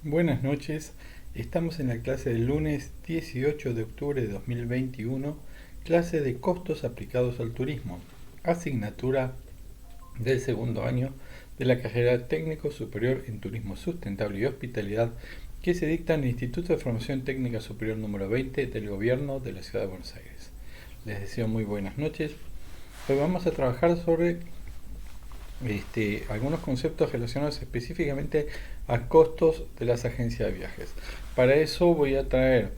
Buenas noches, estamos en la clase del lunes 18 de octubre de 2021, clase de costos aplicados al turismo, asignatura del segundo año de la carrera técnico superior en turismo sustentable y hospitalidad que se dicta en el Instituto de Formación Técnica Superior número 20 del Gobierno de la Ciudad de Buenos Aires. Les deseo muy buenas noches. Hoy vamos a trabajar sobre algunos conceptos relacionados específicamente a costos de las agencias de viajes. Para eso voy a traer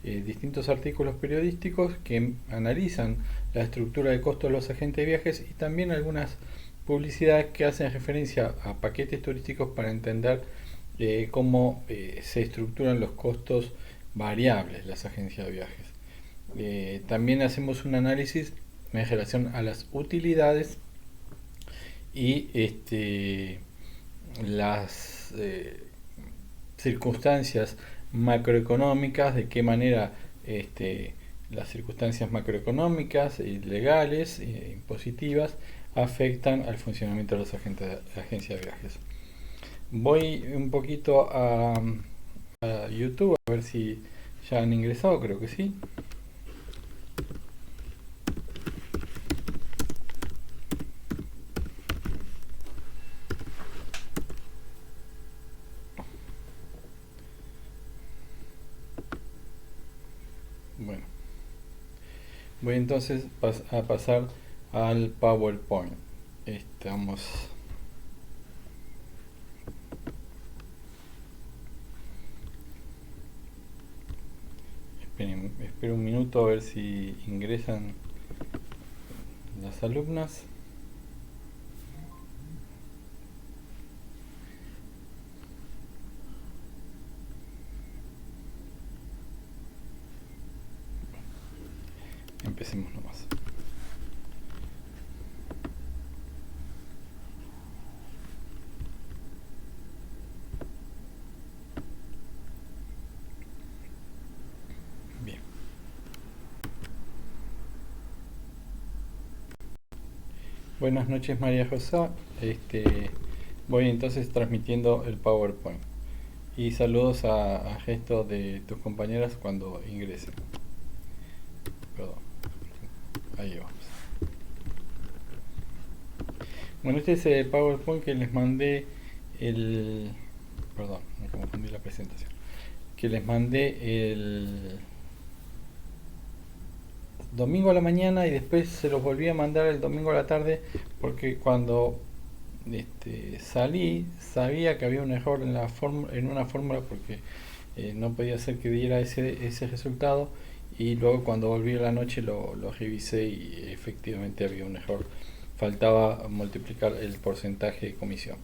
distintos artículos periodísticos que analizan la estructura de costos de los agentes de viajes y también algunas publicidades que hacen referencia a paquetes turísticos para entender cómo se estructuran los costos variables de las agencias de viajes. También hacemos un análisis en relación a las utilidades y las circunstancias macroeconómicas, de qué manera las circunstancias macroeconómicas y legales e impositivas afectan al funcionamiento de las agencias de viajes. Voy un poquito a YouTube a ver si ya han ingresado, creo que sí. Bueno, voy entonces a pasar al PowerPoint. Estamos. Espero un minuto a ver si ingresan las alumnas. Empecemos nomás. Bien. Buenas noches, María José. Voy entonces transmitiendo el PowerPoint. Y saludos a gestos de tus compañeras cuando ingresen. Perdón. Ahí vamos. Bueno, este es el PowerPoint que les mandé el... Perdón, me confundí la presentación. Que les mandé el domingo a la mañana y después se los volví a mandar el domingo a la tarde porque cuando salí sabía que había un error en una fórmula porque no podía ser que diera ese resultado, y luego cuando volví a la noche lo revisé y efectivamente había un error, faltaba multiplicar el porcentaje de comisión,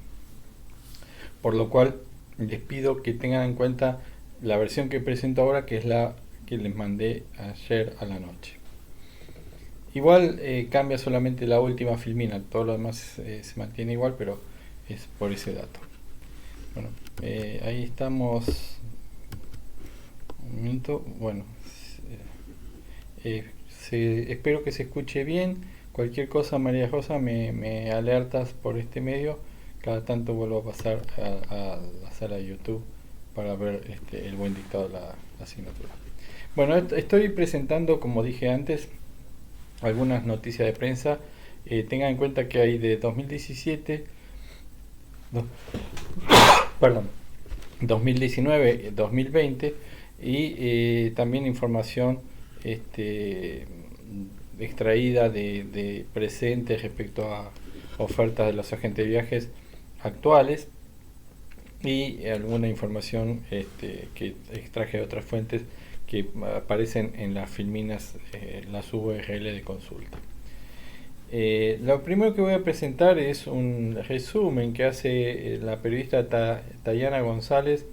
por lo cual les pido que tengan en cuenta la versión que presento ahora, que es la que les mandé ayer a la noche. Igual cambia solamente la última filmina, todo lo demás se mantiene igual, pero es por ese dato. Bueno, ahí estamos. Un minuto. Bueno, espero que se escuche bien. Cualquier cosa, María Rosa, me alertas por este medio. Cada tanto vuelvo a pasar a la sala de YouTube para ver el buen dictado de la asignatura. Bueno, estoy presentando, como dije antes, algunas noticias de prensa. Tengan en cuenta que hay de 2017, perdón, 2019, 2020 y también información extraída de presentes respecto a ofertas de los agentes de viajes actuales, y alguna información que extraje de otras fuentes que aparecen en las filminas, las URL de consulta. Lo primero que voy a presentar es un resumen que hace la periodista Tayana González,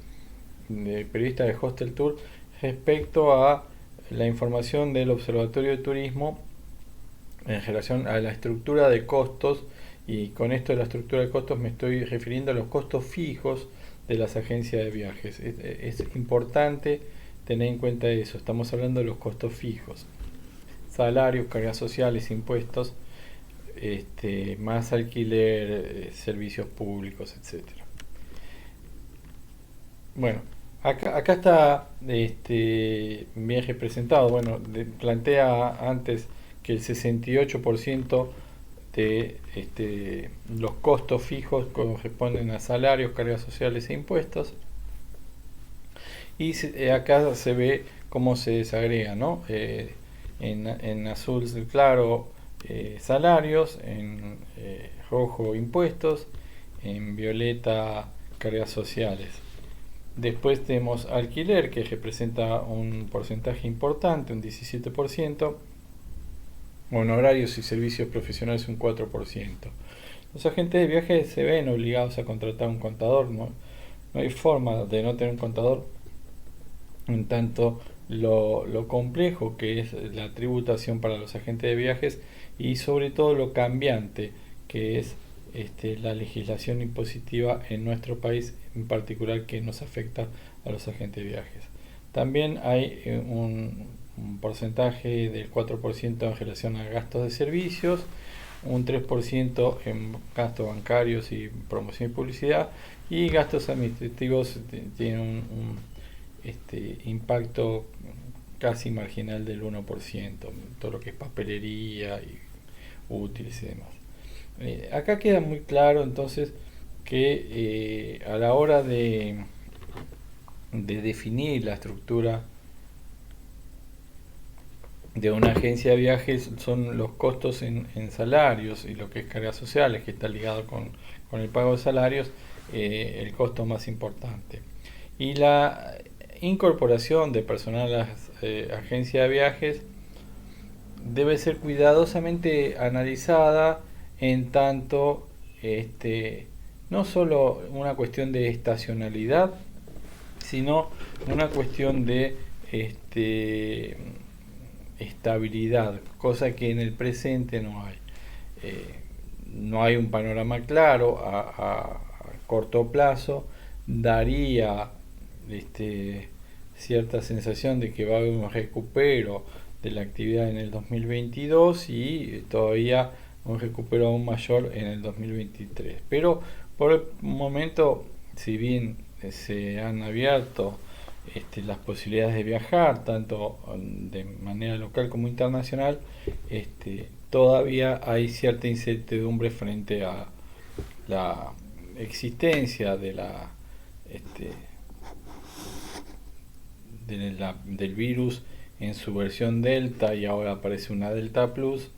periodista de Hostel Tour, respecto a la información del Observatorio de Turismo en relación a la estructura de costos, y con esto de la estructura de costos me estoy refiriendo a los costos fijos de las agencias de viajes. Es importante tener en cuenta eso, estamos hablando de los costos fijos: salarios, cargas sociales, impuestos, más alquiler, servicios públicos, etcétera. Bueno, acá está bien representado. Bueno, plantea antes que el 68% de los costos fijos corresponden a salarios, cargas sociales e impuestos. Y acá se ve cómo se desagrega, ¿no? En azul claro, salarios, en rojo impuestos, en violeta cargas sociales. Después tenemos alquiler, que representa un porcentaje importante, un 17%, honorarios y servicios profesionales un 4%. Los agentes de viaje se ven obligados a contratar un contador, no hay forma de no tener un contador, en tanto lo complejo que es la tributación para los agentes de viajes y sobre todo lo cambiante que es la legislación impositiva en nuestro país, en particular que nos afecta a los agentes de viajes. También hay un porcentaje del 4% en relación a gastos de servicios, un 3% en gastos bancarios y promoción y publicidad, y gastos administrativos tienen impacto casi marginal del 1%, todo lo que es papelería y útiles y demás. Acá queda muy claro entonces que a la hora de definir la estructura de una agencia de viajes son los costos en salarios y lo que es cargas sociales, que está ligado con el pago de salarios, el costo más importante. Y la incorporación de personal a las agencias de viajes debe ser cuidadosamente analizada en tanto no solo una cuestión de estacionalidad, sino una cuestión de estabilidad, cosa que en el presente no hay. No hay un panorama claro a corto plazo, daría cierta sensación de que va a haber un recupero de la actividad en el 2022 y todavía un recupero aún mayor en el 2023. Pero por el momento, si bien se han abierto las posibilidades de viajar, tanto de manera local como internacional, todavía hay cierta incertidumbre frente a la existencia del virus en su versión Delta, y ahora aparece una Delta Plus,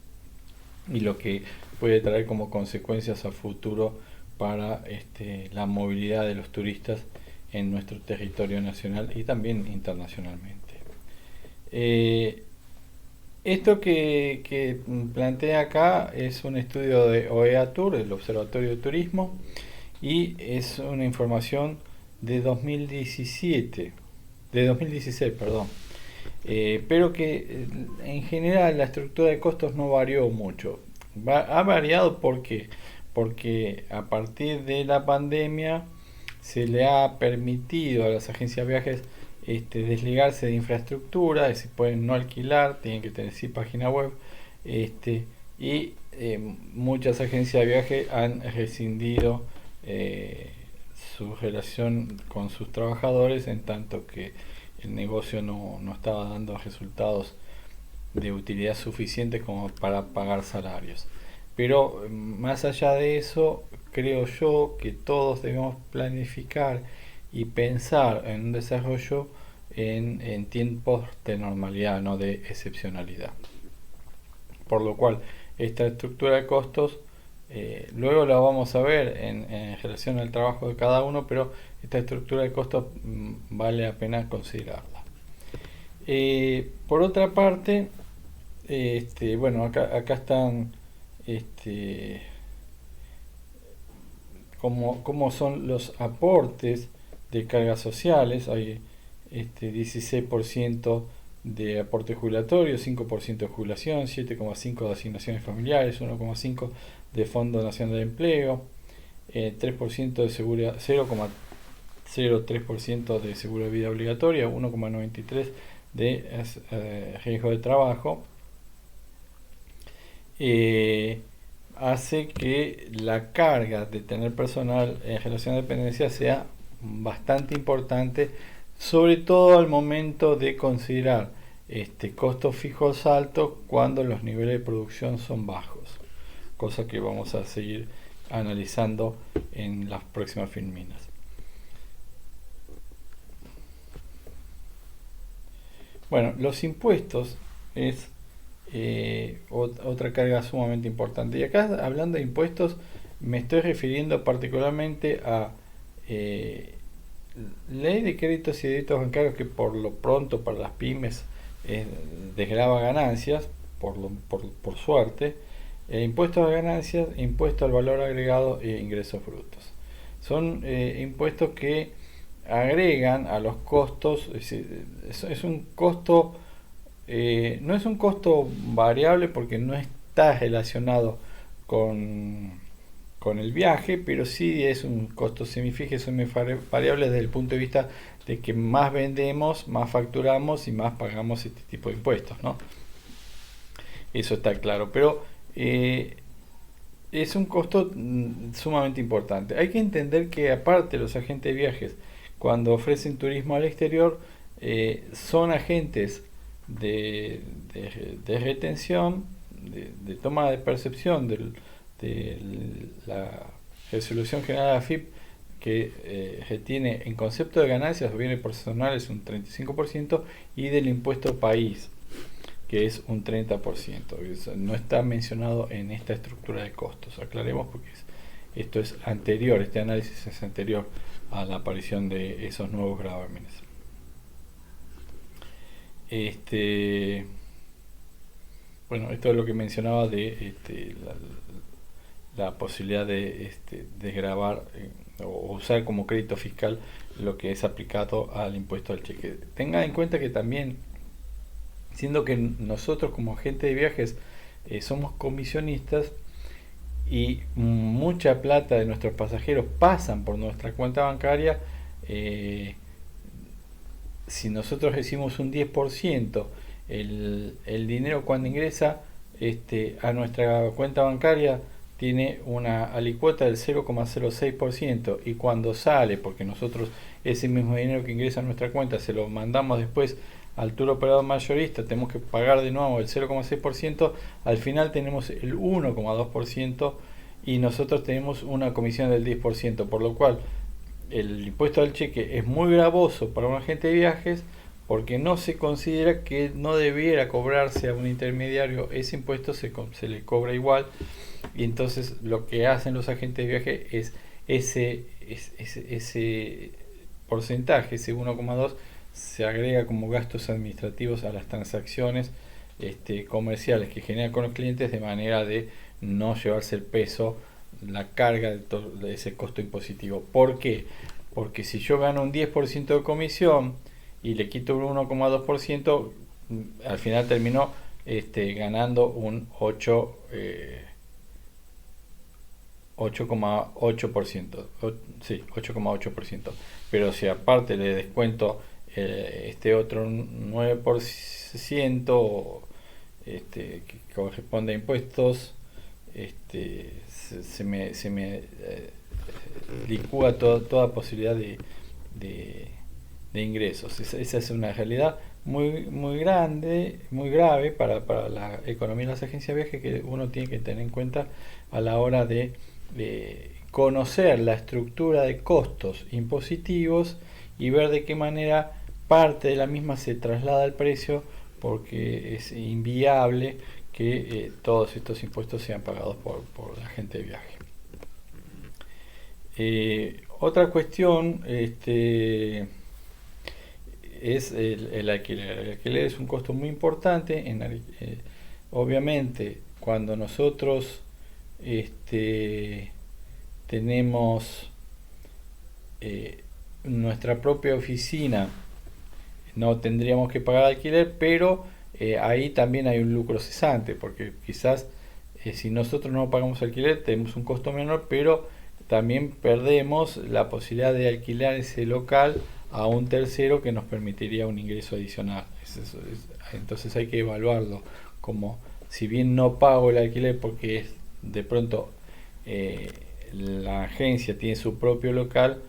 y lo que puede traer como consecuencias a futuro para la movilidad de los turistas en nuestro territorio nacional y también internacionalmente. Esto que plantea acá es un estudio de OEA Tour, el Observatorio de Turismo, y es una información de 2017, de 2016, perdón. Pero que en general la estructura de costos no varió mucho. Ha variado porque a partir de la pandemia se le ha permitido a las agencias de viajes desligarse de infraestructura, es decir, pueden no alquilar, tienen que tener sí página web, y muchas agencias de viaje han rescindido su relación con sus trabajadores, en tanto que el negocio no estaba dando resultados de utilidad suficientes como para pagar salarios. Pero más allá de eso, creo yo que todos debemos planificar y pensar en un desarrollo en tiempos de normalidad, no de excepcionalidad. Por lo cual, esta estructura de costos luego la vamos a ver en relación al trabajo de cada uno, pero esta estructura de costos vale la pena considerarla. Por otra parte, bueno, acá están cómo son los aportes de cargas sociales. Hay 16% de aporte jubilatorio, 5% de jubilación, 7,5% de asignaciones familiares, 1,5% de Fondo Nacional de Empleo, 3% de seguridad, 0,03% de seguro de vida obligatoria, 1,93% de riesgo de trabajo. Hace que la carga de tener personal en relación a dependencia sea bastante importante, sobre todo al momento de considerar costos fijos altos cuando los niveles de producción son bajos, cosa que vamos a seguir analizando en las próximas filminas. Bueno, los impuestos es otra carga sumamente importante. Y acá, hablando de impuestos, me estoy refiriendo particularmente a ley de créditos y débitos bancarios, que por lo pronto para las pymes desgrava ganancias, por suerte, impuestos a ganancias, impuesto al valor agregado e ingresos brutos. Son impuestos que agregan a los costos. Es un costo, no es un costo variable porque no está relacionado con el viaje, pero sí es un costo semifijo, variable desde el punto de vista de que más vendemos, más facturamos y más pagamos este tipo de impuestos, ¿no? Eso está claro, pero es un costo sumamente importante. Hay que entender que aparte los agentes de viajes, cuando ofrecen turismo al exterior, son agentes de retención, de toma de percepción de la resolución general de la AFIP, que retiene en concepto de ganancias o bienes personales un 35% y del impuesto país, que es un 30%. Eso no está mencionado en esta estructura de costos. Aclaremos porque esto es anterior, este análisis es anterior a la aparición de esos nuevos gravámenes. Bueno, esto es lo que mencionaba de la posibilidad de gravar o usar como crédito fiscal lo que es aplicado al impuesto al cheque. Tengan en cuenta que también, siendo que nosotros como agente de viajes somos comisionistas y mucha plata de nuestros pasajeros pasan por nuestra cuenta bancaria, si nosotros recibimos un 10%, el dinero cuando ingresa a nuestra cuenta bancaria tiene una alicuota del 0,06%, y cuando sale, porque nosotros ese mismo dinero que ingresa a nuestra cuenta se lo mandamos después al tour operador mayorista, tenemos que pagar de nuevo el 0,6%, al final tenemos el 1,2% y nosotros tenemos una comisión del 10%, por lo cual el impuesto al cheque es muy gravoso para un agente de viajes, porque no se considera que no debiera cobrarse a un intermediario ese impuesto, se le cobra igual, y entonces lo que hacen los agentes de viaje es ese porcentaje, ese 1,2, se agrega como gastos administrativos a las transacciones comerciales que generan con los clientes, de manera de no llevarse el peso, la carga de ese costo impositivo. ¿Por qué? Porque si yo gano un 10% de comisión y le quito un 1,2%, al final termino ganando un 8,8%. Sí, 8,8%. Pero si aparte le descuento este otro 9%, que corresponde a impuestos, se me licúa toda posibilidad de ingresos. Esa es una realidad muy grande, muy grave para la economía de las agencias de viaje, que uno tiene que tener en cuenta a la hora de conocer la estructura de costos impositivos y ver de qué manera parte de la misma se traslada al precio, porque es inviable que todos estos impuestos sean pagados por la agente de viaje. Otra cuestión es el alquiler. El alquiler es un costo muy importante. Obviamente, cuando nosotros tenemos nuestra propia oficina, no tendríamos que pagar alquiler, pero ahí también hay un lucro cesante, porque quizás si nosotros no pagamos alquiler tenemos un costo menor, pero también perdemos la posibilidad de alquilar ese local a un tercero, que nos permitiría un ingreso adicional. Entonces hay que evaluarlo como, si bien no pago el alquiler porque de pronto la agencia tiene su propio local,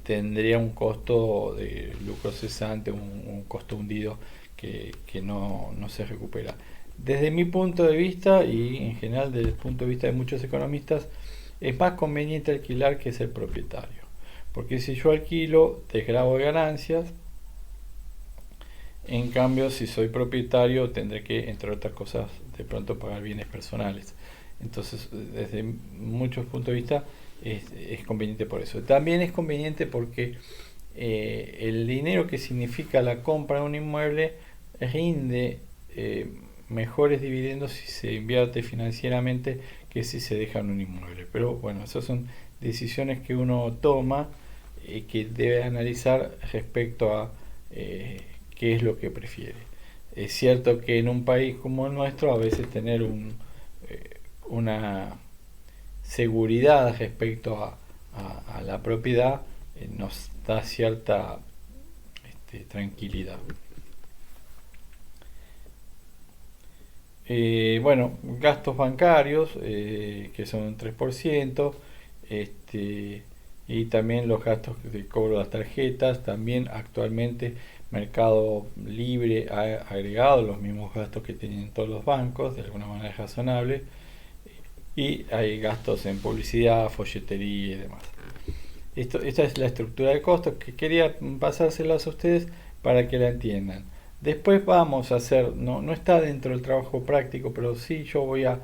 tendría un costo de lucro cesante, un costo hundido que no se recupera. Desde mi punto de vista y en general desde el punto de vista de muchos economistas, es más conveniente alquilar que ser propietario. Porque si yo alquilo, desgravo de ganancias. En cambio, si soy propietario, tendré que, entre otras cosas, de pronto pagar bienes personales. Entonces, desde muchos puntos de vista, es conveniente por eso. También es conveniente porque el dinero que significa la compra de un inmueble rinde mejores dividendos si se invierte financieramente que si se deja en un inmueble. Pero bueno, esas son decisiones que uno toma y que debe analizar respecto a qué es lo que prefiere. Es cierto que en un país como el nuestro a veces tener una seguridad respecto a la propiedad nos da cierta tranquilidad. Bueno, gastos bancarios que son un 3%, y también los gastos de cobro de las tarjetas. También actualmente Mercado Libre ha agregado los mismos gastos que tienen todos los bancos, de alguna manera razonable, y hay gastos en publicidad, folletería y demás. Esta es la estructura de costos que quería pasárselas a ustedes para que la entiendan. Después vamos a hacer, no está dentro del trabajo práctico, pero sí yo voy a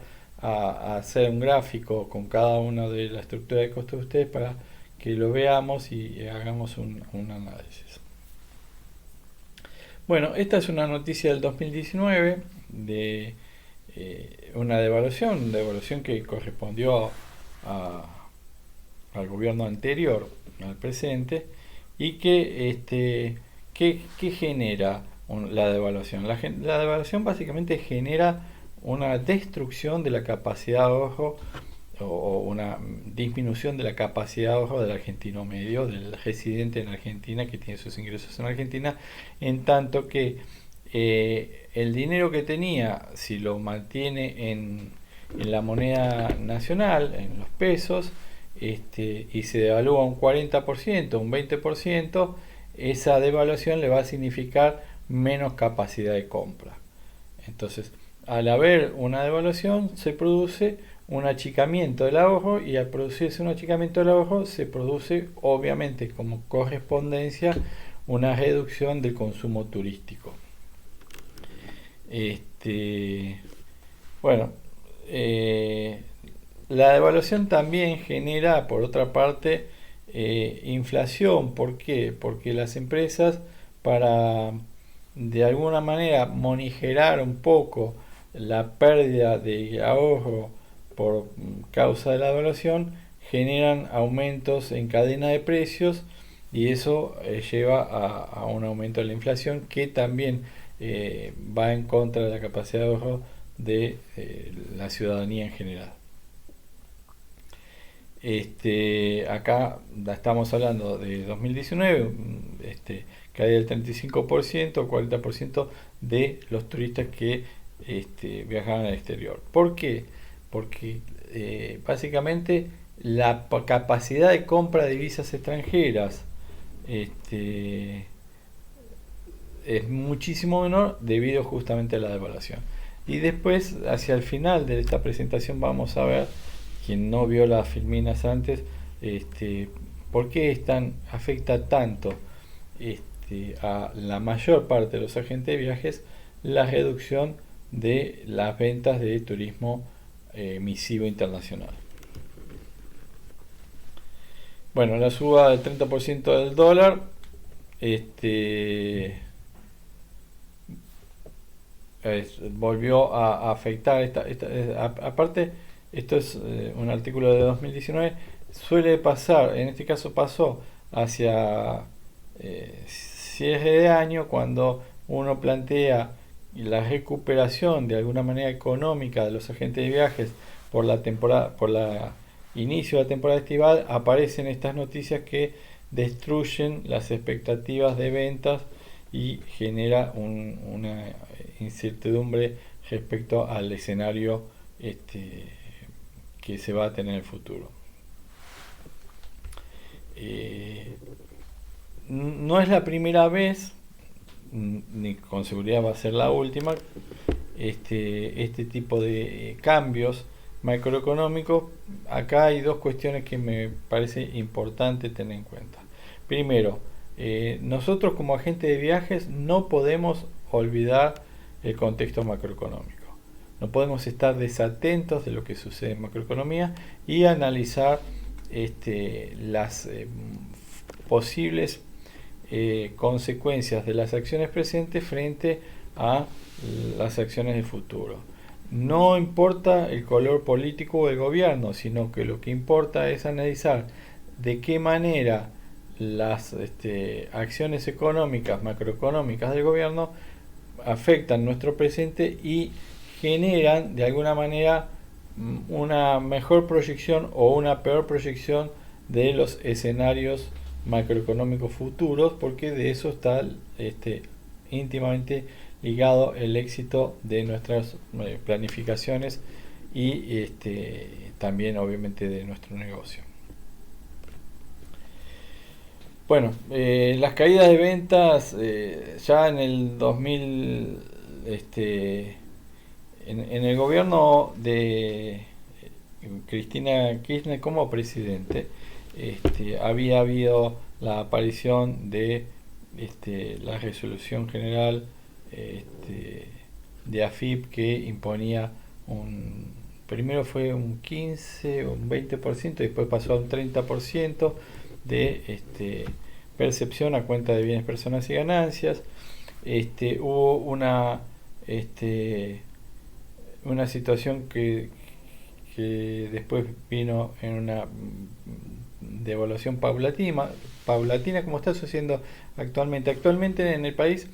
hacer un gráfico con cada una de la estructura de costos de ustedes para que lo veamos y hagamos un análisis. Bueno, esta es una noticia del 2019 de una devaluación que correspondió al gobierno anterior, al presente, y que genera la devaluación. La devaluación básicamente genera una destrucción de la capacidad de ahorro o una disminución de la capacidad de ahorro del argentino medio, del residente en Argentina que tiene sus ingresos en Argentina, en tanto que el dinero que tenía, si lo mantiene en la moneda nacional, en los pesos, y se devalúa un 40%, un 20%, esa devaluación le va a significar menos capacidad de compra. Entonces, al haber una devaluación, se produce un achicamiento del ahorro, y al producirse un achicamiento del ahorro, se produce, obviamente, como correspondencia, una reducción del consumo turístico. Bueno, la devaluación también genera, por otra parte, inflación. ¿Por qué? Porque las empresas, para de alguna manera morigerar un poco la pérdida de ahorro por causa de la devaluación, generan aumentos en cadena de precios, y eso lleva a un aumento de la inflación que también va en contra de la capacidad de ahorro de la ciudadanía en general. Acá estamos hablando de 2019, caída del 35%, 40% de los turistas que viajaban al exterior. ¿Por qué? Porque básicamente la capacidad de compra de divisas extranjeras es muchísimo menor debido justamente a la devaluación. Y después, hacia el final de esta presentación, vamos a ver, quien no vio las filminas antes, por qué afecta tanto a la mayor parte de los agentes de viajes la reducción de las ventas de turismo masivo internacional. Bueno, la suba del 30% del dólar, volvió a afectar aparte. Esto es un artículo de 2019. Suele pasar, en este caso pasó hacia cierre de año, cuando uno plantea la recuperación de alguna manera económica de los agentes de viajes por la temporada, por la inicio de la temporada estival. Aparecen estas noticias que destruyen las expectativas de ventas y genera una incertidumbre respecto al escenario que se va a tener en el futuro. no es la primera vez, ni con seguridad va a ser la última, este tipo de cambios macroeconómicos. Acá hay dos cuestiones que me parece importante tener en cuenta. Primero, nosotros como agentes de viajes no podemos olvidar el contexto macroeconómico. No podemos estar desatentos de lo que sucede en macroeconomía y analizar las posibles consecuencias de las acciones presentes frente a las acciones de futuro. No importa el color político del gobierno, sino que lo que importa es analizar de qué manera las acciones económicas, macroeconómicas del gobierno afectan nuestro presente y generan de alguna manera una mejor proyección o una peor proyección de los escenarios macroeconómicos futuros, porque de eso está íntimamente ligado el éxito de nuestras planificaciones y también obviamente de nuestro negocio. Bueno, las caídas de ventas ya en el 2000, en el gobierno de Cristina Kirchner como presidente, había habido la aparición de la resolución general de AFIP que imponía primero fue un 15 o un 20%, después pasó a un 30% de percepción a cuenta de bienes, personas y ganancias. Hubo una situación que después vino en una devaluación paulatina como está sucediendo actualmente. Actualmente en el país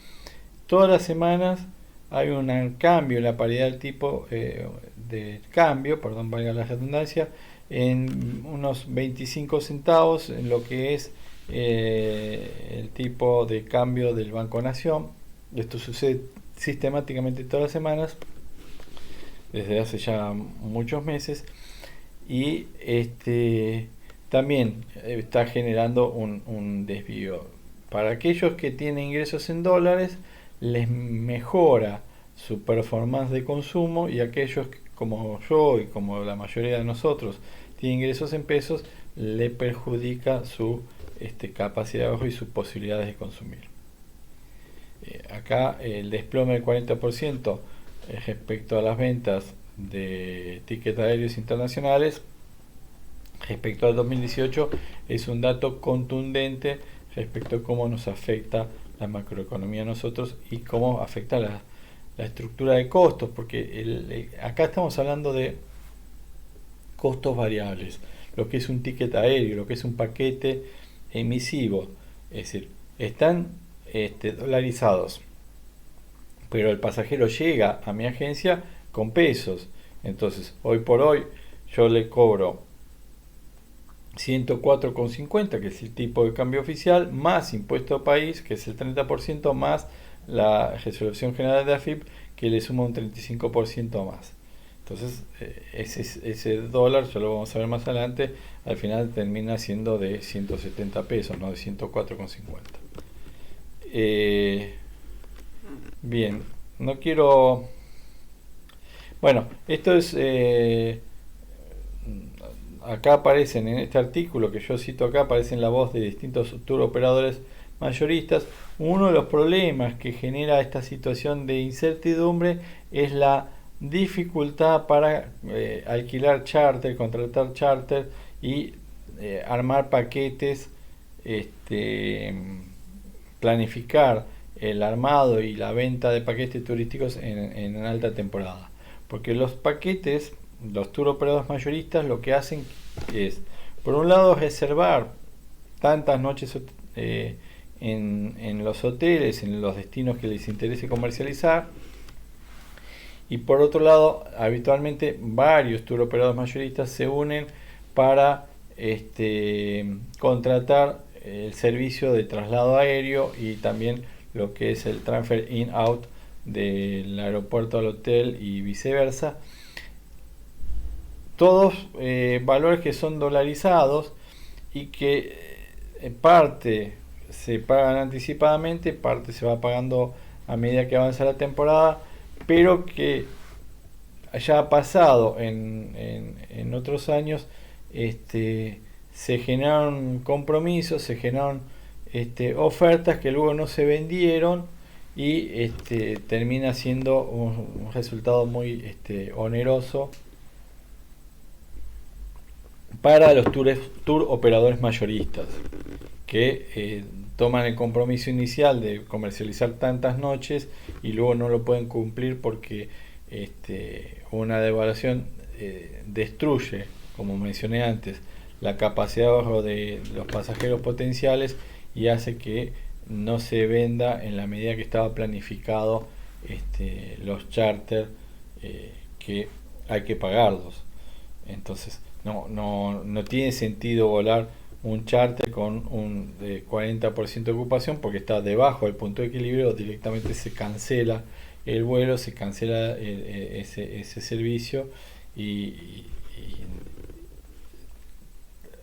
todas las semanas hay un cambio en la paridad del tipo de cambio, perdón, valga la redundancia, en unos 25 centavos en lo que es el tipo de cambio del Banco Nación. Esto sucede sistemáticamente todas las semanas desde hace ya muchos meses y también está generando un desvío. Para aquellos que tienen ingresos en dólares les mejora su performance de consumo, y aquellos como yo y como la mayoría de nosotros tienen ingresos en pesos, le perjudica su capacidad de ahorro y sus posibilidades de consumir. Acá el desplome del 40% respecto a las ventas de tickets aéreos internacionales respecto al 2018 es un dato contundente respecto a cómo nos afecta la macroeconomía a nosotros y cómo afecta la estructura de costos, porque acá estamos hablando de costos variables, lo que es un ticket aéreo, lo que es un paquete emisivo, es decir, están dolarizados, pero el pasajero llega a mi agencia con pesos. Entonces, hoy por hoy yo le cobro 104,50, que es el tipo de cambio oficial, más impuesto país, que es el 30%, más la resolución general de AFIP, que le suma un 35% más. Entonces, ese dólar, ya lo vamos a ver más adelante, al final termina siendo de 170 pesos, no de 104,50. Bien, no quiero... Bueno, esto es... acá aparecen, en este artículo que yo cito acá, aparecen la voz de distintos tour operadores mayoristas. Uno de los problemas que genera esta situación de incertidumbre es la dificultad para alquilar charter, contratar charter y armar paquetes, planificar el armado y la venta de paquetes turísticos en alta temporada. Porque los paquetes, los tour operadores mayoristas, lo que hacen es, por un lado, reservar tantas noches en los hoteles, en los destinos que les interese comercializar, y por otro lado, habitualmente varios tour operadores mayoristas se unen para contratar el servicio de traslado aéreo y también lo que es el transfer in-out del aeropuerto al hotel y viceversa. Todos valores que son dolarizados y que parte se pagan anticipadamente, parte se va pagando a medida que avanza la temporada, pero que ya ha pasado en otros años, se generaron compromisos, se generaron ofertas que luego no se vendieron y termina siendo un resultado muy oneroso para los tour operadores mayoristas que toman el compromiso inicial de comercializar tantas noches y luego no lo pueden cumplir porque una devaluación destruye, como mencioné antes, la capacidad de ahorro de los pasajeros potenciales y hace que no se venda en la medida que estaba planificado los charters, que hay que pagarlos. Entonces no tiene sentido volar un charter con un 40% de ocupación porque está debajo del punto de equilibrio, directamente se cancela el vuelo, se cancela ese servicio y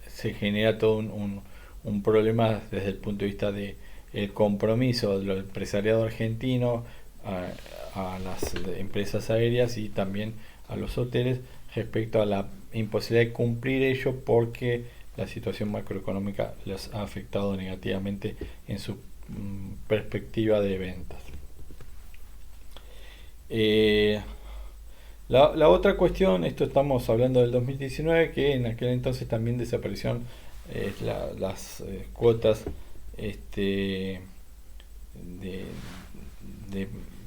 se genera todo un problema desde el punto de vista de el compromiso del empresariado argentino a las empresas aéreas y también a los hoteles respecto a la imposibilidad de cumplir ello porque la situación macroeconómica les ha afectado negativamente en su perspectiva de ventas. La otra cuestión, esto estamos hablando del 2019, que en aquel entonces también desaparecieron las cuotas de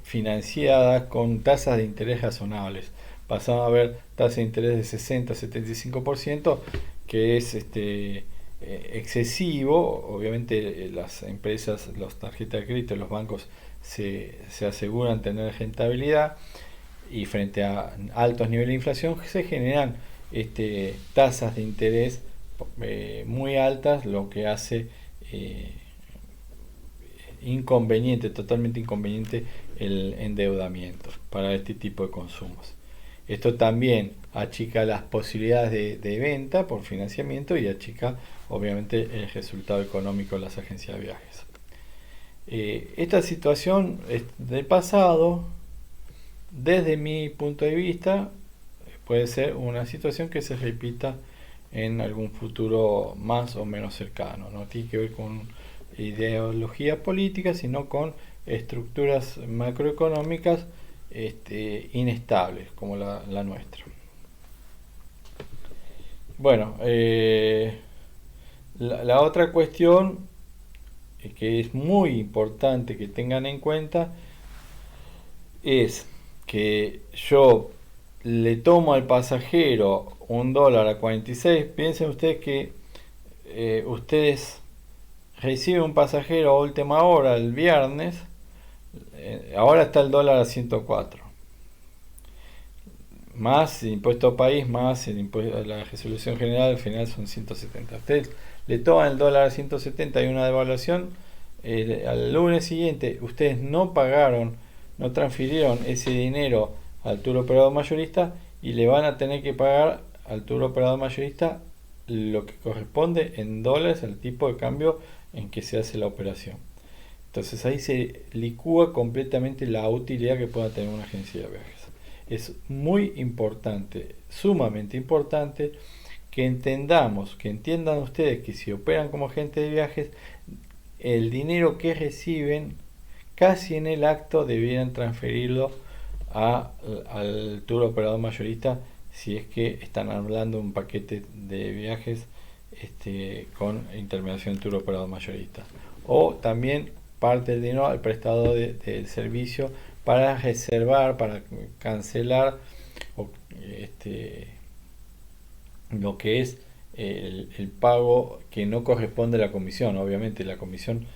financiadas con tasas de interés razonables. Pasaron a haber tasas de interés de 60-75%, que es excesivo. Obviamente las empresas, las tarjetas de crédito, los bancos se aseguran tener rentabilidad y frente a altos niveles de inflación se generan tasas de interés muy altas, lo que hace inconveniente, totalmente inconveniente el endeudamiento para este tipo de consumos. Esto también achica las posibilidades de venta por financiamiento y achica obviamente el resultado económico de las agencias de viajes. Esta situación del pasado, desde mi punto de vista, puede ser una situación que se repita en algún futuro más o menos cercano. No tiene que ver con ideología política, sino con estructuras macroeconómicas inestables como la nuestra. Bueno, la otra cuestión que es muy importante que tengan en cuenta es que yo le tomo al pasajero $1.46. Piensen ustedes que ustedes reciben un pasajero a última hora el viernes. Ahora está el dólar a 104, más el impuesto país, más el impuesto, la resolución general, al final son 170. Ustedes le toman el dólar a 170 y una devaluación. Al lunes siguiente ustedes no pagaron, no transfirieron ese dinero al tour operador mayorista y le van a tener que pagar al tour operador mayorista lo que corresponde en dólares al tipo de cambio en que se hace la operación. Entonces ahí se licúa completamente la utilidad que pueda tener una agencia de viajes. Es muy importante, sumamente importante, que entendamos, que entiendan ustedes que si operan como agente de viajes, el dinero que reciben casi en el acto debieran transferirlo al tour operador mayorista si es que están hablando de un paquete de viajes con intermediación tour operador mayorista, o también parte del dinero al prestador del servicio para reservar, para cancelar lo que es el pago que no corresponde a la comisión. Obviamente la comisión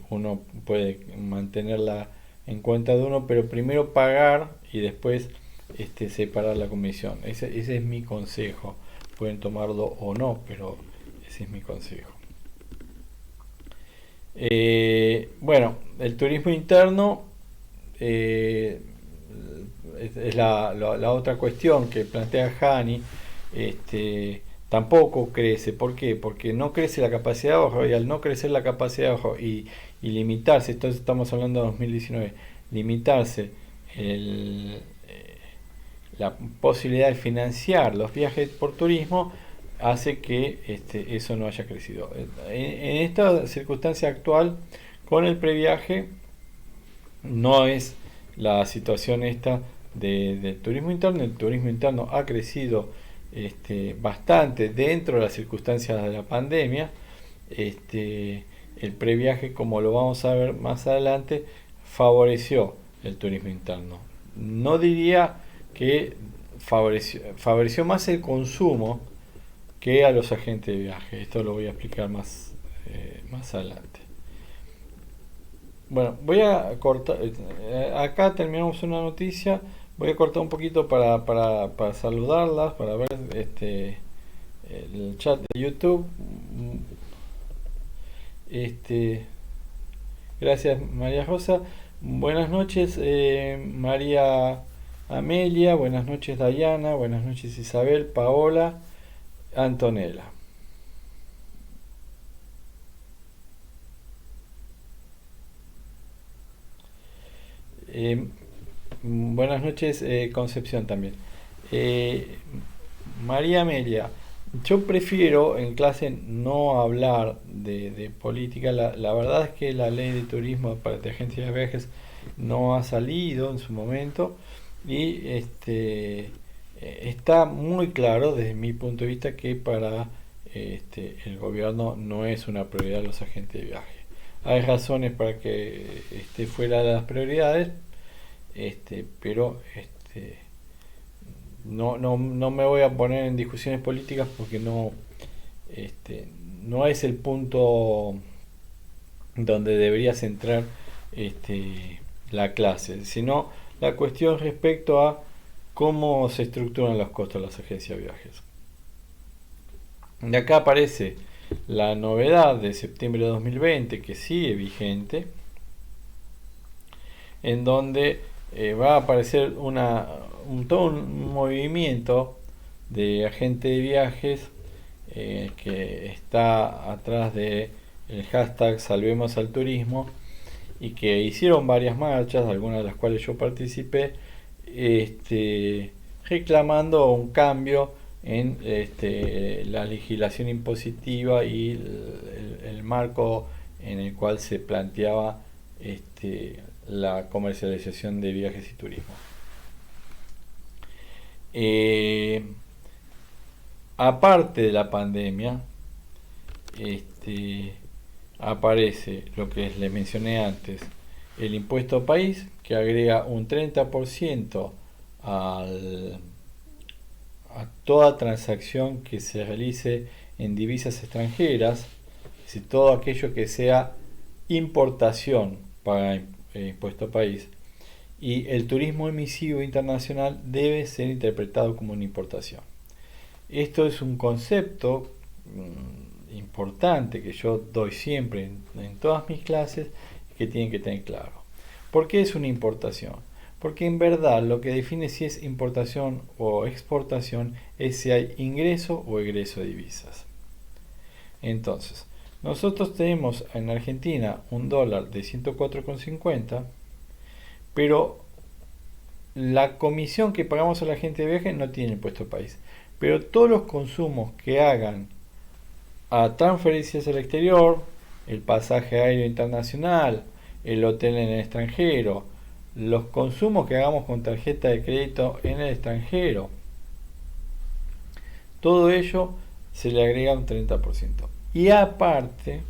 uno puede mantenerla en cuenta de uno, pero primero pagar y después separar la comisión. Ese es mi consejo. Pueden tomarlo o no, pero ese es mi consejo. Bueno, el turismo interno es la otra cuestión que plantea Hani. tampoco crece. ¿Por qué? Porque no crece la capacidad de ahorro, y al no crecer la capacidad de ahorro y limitarse, entonces estamos hablando de 2019, limitarse el, la posibilidad de financiar los viajes por turismo, hace que eso no haya crecido. En esta circunstancia actual, con el previaje, no es la situación esta del turismo interno. El turismo interno ha crecido bastante dentro de las circunstancias de la pandemia. El previaje, como lo vamos a ver más adelante, favoreció el turismo interno. No diría que favoreció más el consumo que a los agentes de viaje. Esto lo voy a explicar más adelante. Bueno, voy a cortar. Acá terminamos una noticia. Voy a cortar un poquito para saludarlas, para ver el chat de YouTube. Gracias, María Rosa. Buenas noches, María Amelia. Buenas noches, Dayana. Buenas noches, Isabel, Paola, Antonella. Buenas noches, Concepción también. María Amelia, yo prefiero en clase no hablar de política. La verdad es que la ley de turismo para de agencias de viajes no ha salido en su momento, y está muy claro desde mi punto de vista que para el gobierno no es una prioridad los agentes de viaje. Hay razones para que esté fuera de las prioridades, pero no me voy a poner en discusiones políticas porque no es el punto donde debería centrar la clase, sino la cuestión respecto a cómo se estructuran los costos de las agencias de viajes. De acá aparece la novedad de septiembre de 2020, que sigue vigente, en donde va a aparecer todo un movimiento de agentes de viajes que está atrás de el hashtag Salvemos al Turismo, y que hicieron varias marchas, algunas de las cuales yo participé, reclamando un cambio en la legislación impositiva y el marco en el cual se planteaba la comercialización de viajes y turismo. Aparte de la pandemia, aparece lo que les mencioné antes, el impuesto país, que agrega un 30% a toda transacción que se realice en divisas extranjeras. Es decir, todo aquello que sea importación paga impuesto país, y el turismo emisivo internacional debe ser interpretado como una importación. Esto es un concepto importante que yo doy siempre en todas mis clases, que tienen que tener claro. ¿Por qué es una importación? Porque en verdad lo que define si es importación o exportación es si hay ingreso o egreso de divisas. Entonces, nosotros tenemos en Argentina un dólar de 104,50, pero la comisión que pagamos a la gente de viaje no tiene impuesto país. Pero todos los consumos que hagan a transferencias al exterior, el pasaje aéreo internacional, el hotel en el extranjero, los consumos que hagamos con tarjeta de crédito en el extranjero, todo ello se le agrega un 30%. Y aparte,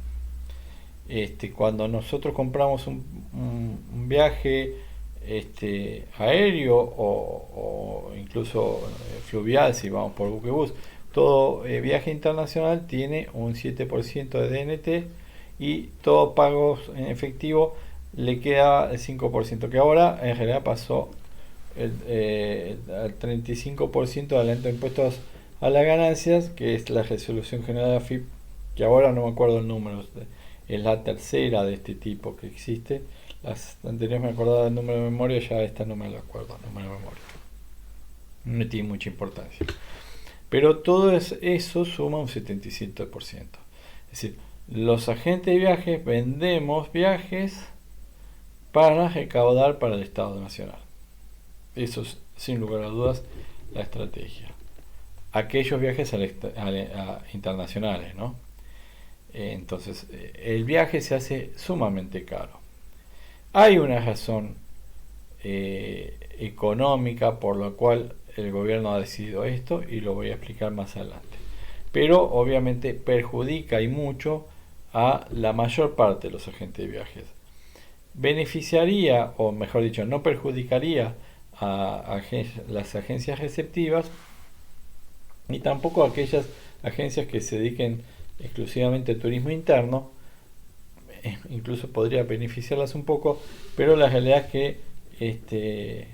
cuando nosotros compramos un viaje aéreo o incluso fluvial, si vamos por buquebús, todo viaje internacional tiene un 7% de DNT, y todo pagos en efectivo le queda el 5%, que ahora en realidad pasó al 35% de adelanto de impuestos a las ganancias, que es la resolución general de AFIP, que ahora no me acuerdo el número, es la tercera de este tipo que existe. Las anteriores me acordaba del número de memoria, ya esta no me lo acuerdo, número de memoria. No tiene mucha importancia. Pero todo eso suma un 77%. Es decir, los agentes de viajes vendemos viajes para recaudar para el Estado Nacional. Eso es, sin lugar a dudas, la estrategia. Aquellos viajes internacionales, ¿no? Entonces, el viaje se hace sumamente caro. Hay una razón económica por la cual el gobierno ha decidido esto y lo voy a explicar más adelante. Pero obviamente perjudica y mucho a la mayor parte de los agentes de viajes. Beneficiaría, o mejor dicho, no perjudicaría a las agencias receptivas ni tampoco a aquellas agencias que se dediquen exclusivamente a turismo interno. Incluso podría beneficiarlas un poco, pero la realidad es que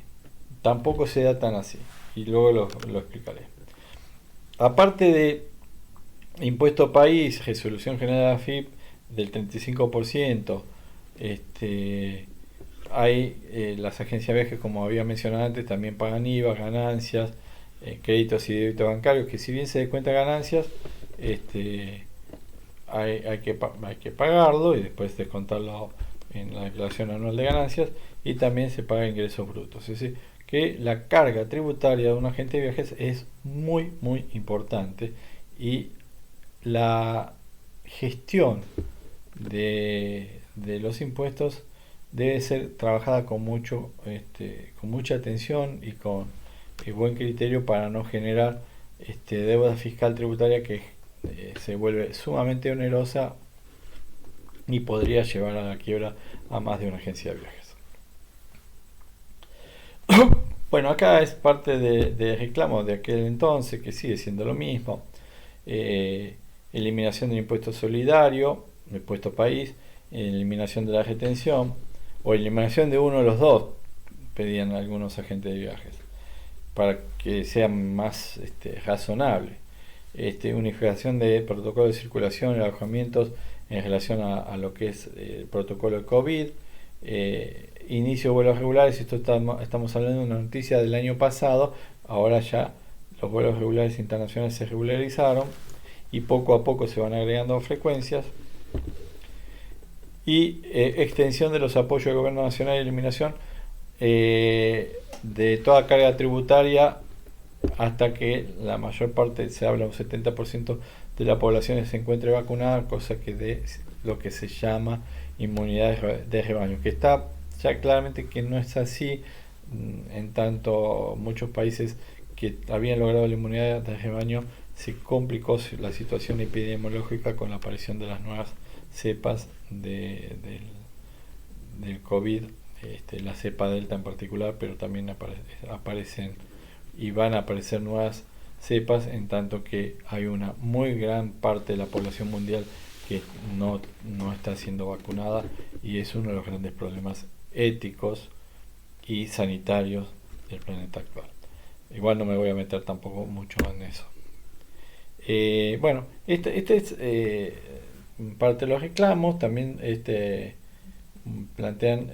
tampoco se da tan así, y luego lo explicaré. Aparte de impuesto país, resolución general de la AFIP del 35%, hay las agencias de viajes, como había mencionado antes, también pagan IVA, ganancias, créditos y débitos bancarios, que si bien se descuenta ganancias, hay que pagarlo y después descontarlo en la declaración anual de ganancias, y también se paga ingresos brutos. Es decir, que la carga tributaria de un agente de viajes es muy importante, y la gestión de los impuestos debe ser trabajada con mucha atención y con buen criterio para no generar deuda fiscal tributaria que se vuelve sumamente onerosa y podría llevar a la quiebra a más de una agencia de viajes. Bueno, acá es parte de reclamo de aquel entonces, que sigue siendo lo mismo. Eliminación del impuesto solidario, impuesto país, eliminación de la retención, o eliminación de uno de los dos, pedían algunos agentes de viajes, para que sea más razonable. Unificación de protocolo de circulación y alojamientos en relación a lo que es el protocolo de COVID. Inicio de vuelos regulares, esto estamos hablando de una noticia del año pasado. Ahora ya los vuelos regulares internacionales se regularizaron y poco a poco se van agregando frecuencias. Y extensión de los apoyos del gobierno nacional y eliminación de toda carga tributaria hasta que la mayor parte, se habla un 70% de la población se encuentre vacunada, cosa que de lo que se llama inmunidad de rebaño, que está ya claramente que no es así, en tanto muchos países que habían logrado la inmunidad de rebaño se complicó la situación epidemiológica con la aparición de las nuevas cepas del COVID, la cepa Delta en particular, pero también aparecen y van a aparecer nuevas cepas, en tanto que hay una muy gran parte de la población mundial que no está siendo vacunada, y es uno de los grandes problemas éticos y sanitarios del planeta actual. Igual no me voy a meter tampoco mucho en eso. Bueno, este es parte de los reclamos. También plantean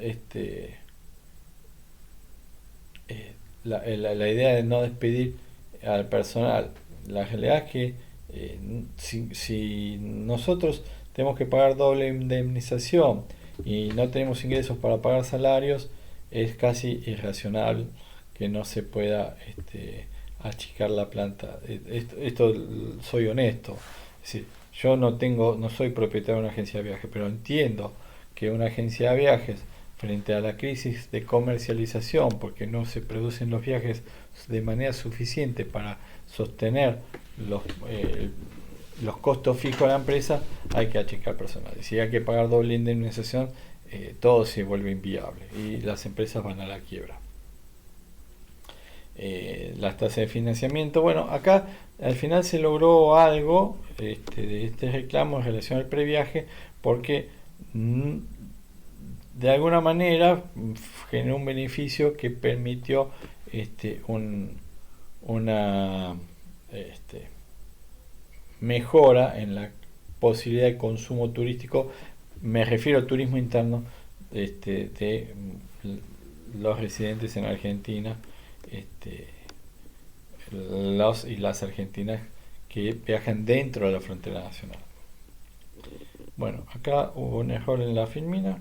la idea de no despedir al personal. La realidad es que si nosotros tenemos que pagar doble indemnización y no tenemos ingresos para pagar salarios, es casi irracional que no se pueda achicar la planta. Esto soy honesto. Es decir, yo no soy propietario de una agencia de viajes, pero entiendo que una agencia de viajes, frente a la crisis de comercialización, porque no se producen los viajes de manera suficiente para sostener los costos fijos de la empresa, hay que achicar personal. Y si hay que pagar doble indemnización, todo se vuelve inviable y las empresas van a la quiebra. Las tasas de financiamiento, bueno, acá al final se logró algo de este reclamo en relación al previaje, porque de alguna manera generó un beneficio que permitió una mejora en la posibilidad de consumo turístico. Me refiero al turismo interno de los residentes en Argentina, los y las argentinas que viajan dentro de la frontera nacional. Bueno, acá hubo un error en la filmina.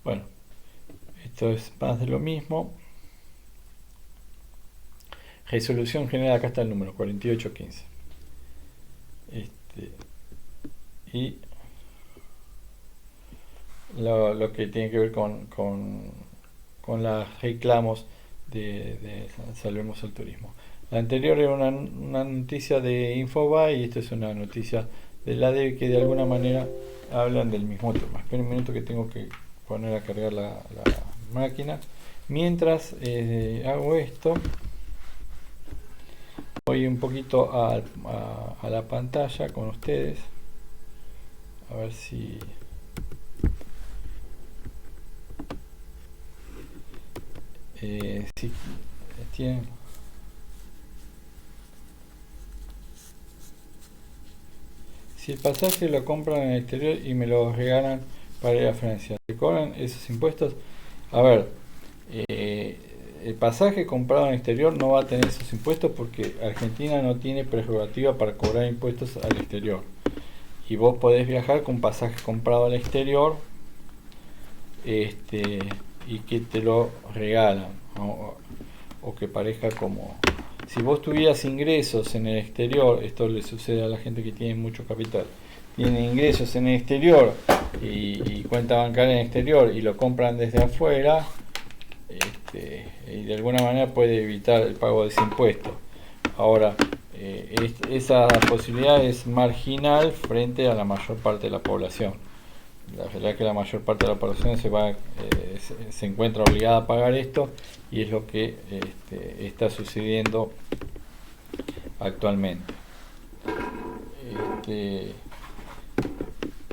Bueno, esto es más de lo mismo. Resolución general, acá está el número 4815. Y lo que tiene que ver con los reclamos de Salvemos al Turismo. La anterior era una noticia de Infobae y esta es una noticia de la ADEVE que de alguna manera hablan del mismo tema. Esperen un minuto que tengo que poner a cargar la máquina. Mientras hago esto, voy un poquito a la pantalla con ustedes. A ver si... si tienen... Si el pasaje lo compran en el exterior y me lo regalan para ir a Francia, ¿te cobran esos impuestos? A ver, el pasaje comprado en el exterior no va a tener esos impuestos porque Argentina no tiene prerrogativa para cobrar impuestos al exterior. Y vos podés viajar con pasaje comprado al exterior y que te lo regalan o que parezca como... Si vos tuvieras ingresos en el exterior, esto le sucede a la gente que tiene mucho capital, tiene ingresos en el exterior y cuenta bancaria en el exterior y lo compran desde afuera, y de alguna manera puede evitar el pago de ese impuesto. Ahora, esa posibilidad es marginal frente a la mayor parte de la población. La verdad es que la mayor parte de la población se encuentra obligada a pagar esto y es lo que está sucediendo actualmente.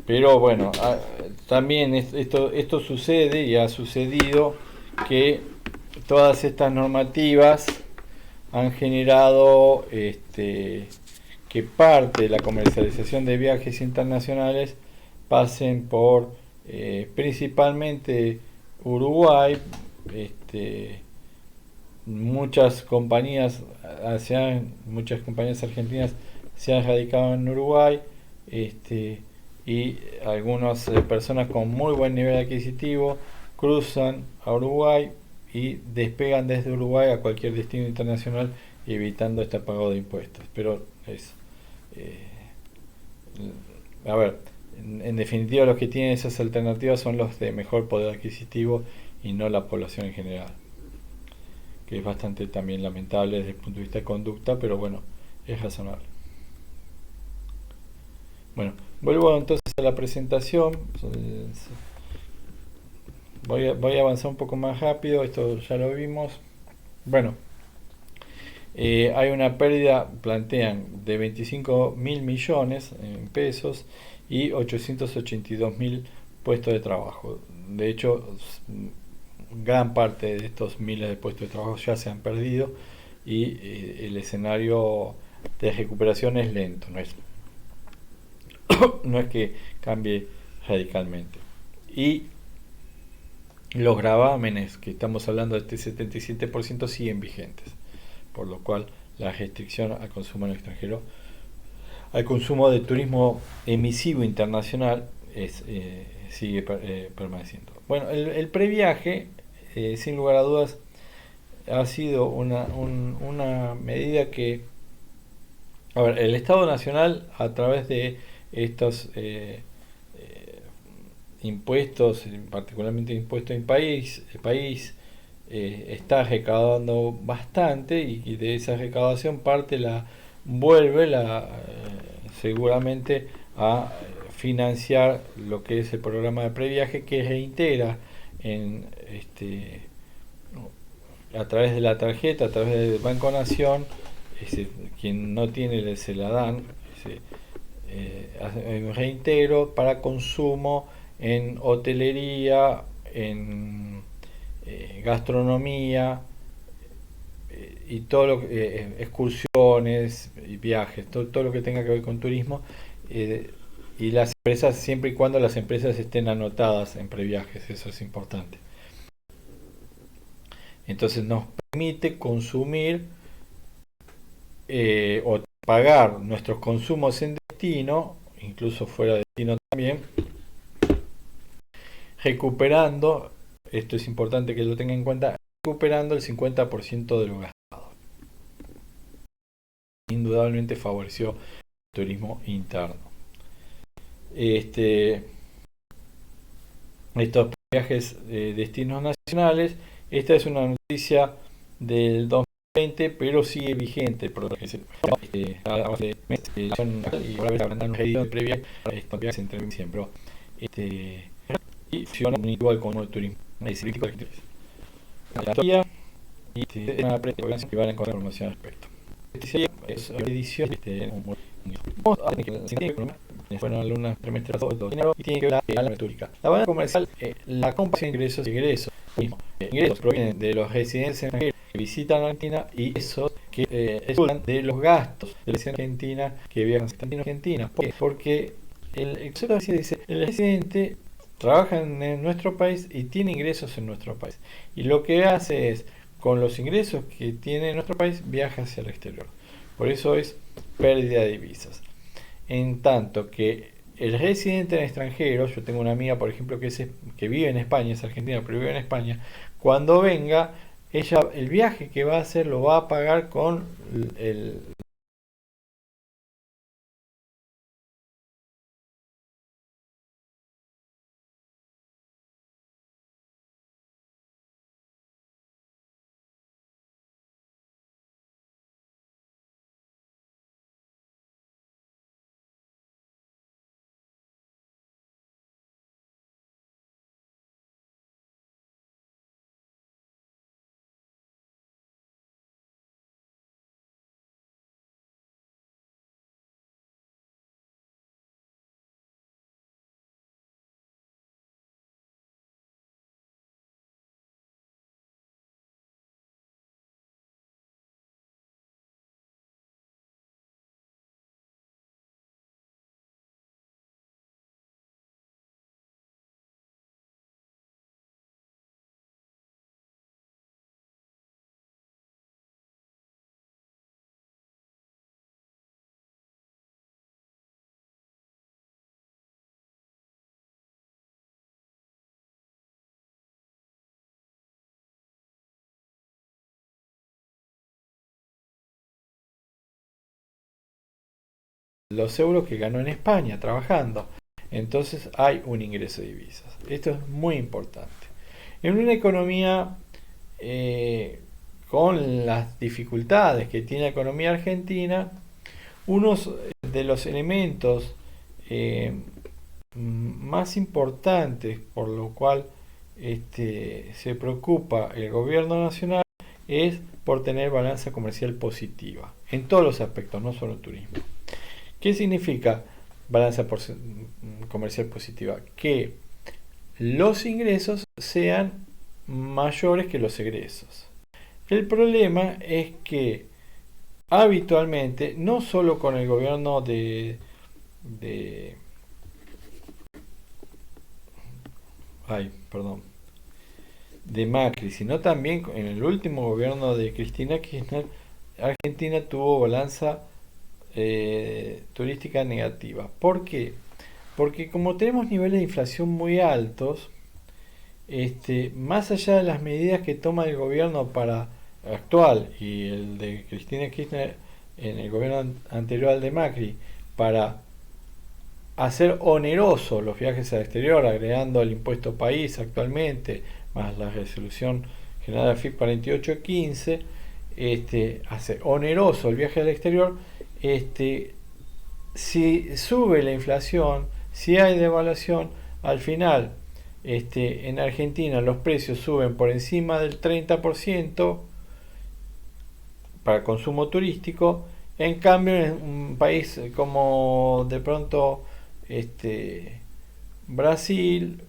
Pero bueno, también esto sucede y ha sucedido que todas estas normativas han generado que parte de la comercialización de viajes internacionales pasen por principalmente Uruguay. Muchas compañías argentinas se han radicado en Uruguay, y algunas personas con muy buen nivel adquisitivo cruzan a Uruguay y despegan desde Uruguay a cualquier destino internacional evitando este pago de impuestos. Pero a ver, en definitiva los que tienen esas alternativas son los de mejor poder adquisitivo y no la población en general, que es bastante también lamentable desde el punto de vista de conducta, pero bueno, es razonable. Bueno, vuelvo entonces a la presentación. Voy a avanzar un poco más rápido, esto ya lo vimos. Bueno, hay una pérdida, plantean, de 25.000 millones en pesos y 882.000 puestos de trabajo. De hecho, gran parte de estos miles de puestos de trabajo ya se han perdido y el escenario de recuperación es lento, no es que cambie radicalmente. Y los gravámenes, que estamos hablando de este 77%, siguen vigentes, por lo cual la restricción al consumo en el extranjero, al consumo de turismo emisivo internacional, sigue permaneciendo. Bueno, el previaje, sin lugar a dudas, ha sido una medida que, a ver, el Estado Nacional, a través de estos impuestos, particularmente impuestos en el país está recaudando bastante y de esa recaudación parte vuelve seguramente a financiar lo que es el programa de previaje, que reintegra a través de la tarjeta, a través del Banco Nación. Quien no tiene se la dan, un reintegro para consumo en hotelería, en gastronomía, y todo lo excursiones y viajes, todo lo que tenga que ver con turismo, y las empresas, siempre y cuando las empresas estén anotadas en previajes, eso es importante. Entonces nos permite consumir o pagar nuestros consumos en destino, incluso fuera de destino también, recuperando, esto es importante que lo tengan en cuenta, recuperando el 50% de lo gastado. Indudablemente favoreció el turismo interno. Estos viajes de destinos nacionales, esta es una noticia del 2020, pero sigue vigente, por lo que se y previa estos viajes entre diciembre. Y funciona igual con el turismo. La historia y una pregunta que van a encontrar información al respecto. Es la edición fueron alumnas trimestrales y tiene que ver con la metódica. La balanza comercial, la comparación de ingresos y egresos. Ingresos provienen de los residentes extranjeros que visitan Argentina y esos que resultan de los gastos de la residente argentina que viajan a Argentina. ¿Por qué? Porque el concepto dice, el residente trabaja en nuestro país y tiene ingresos en nuestro país. Y lo que hace es, con los ingresos que tiene en nuestro país, viaja hacia el exterior. Por eso es pérdida de divisas. En tanto que el residente en extranjero, yo tengo una amiga, por ejemplo, que vive en España, es argentina, pero vive en España, cuando venga, ella el viaje que va a hacer lo va a pagar con el los euros que ganó en España trabajando. Entonces hay un ingreso de divisas. Esto es muy importante. En una economía con las dificultades que tiene la economía argentina, uno de los elementos más importantes por lo cual se preocupa el gobierno nacional es por tener balanza comercial positiva en todos los aspectos, no solo el turismo. ¿Qué significa balanza comercial positiva? Que los ingresos sean mayores que los egresos. El problema es que habitualmente, no solo con el gobierno de Macri, sino también en el último gobierno de Cristina Kirchner, Argentina tuvo balanza turística negativa. ¿Por qué? Porque como tenemos niveles de inflación muy altos, más allá de las medidas que toma el gobierno actual y el de Cristina Kirchner en el gobierno anterior al de Macri para hacer onerosos los viajes al exterior, agregando el impuesto país actualmente, más la resolución general de FIP 4815, hace oneroso el viaje al exterior. Si sube la inflación, si hay devaluación, al final en Argentina los precios suben por encima del 30% para consumo turístico. En cambio, en un país como de pronto Brasil,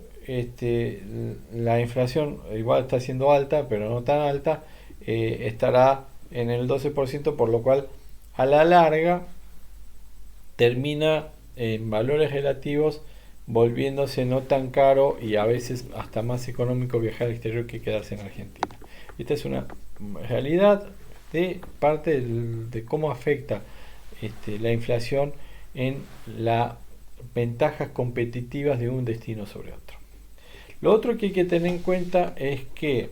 la inflación igual está siendo alta, pero no tan alta, estará en el 12%, por lo cual a la larga termina en valores relativos, volviéndose no tan caro y a veces hasta más económico viajar al exterior que quedarse en Argentina. Esta es una realidad de parte de cómo afecta la inflación en las ventajas competitivas de un destino sobre otro. Lo otro que hay que tener en cuenta es que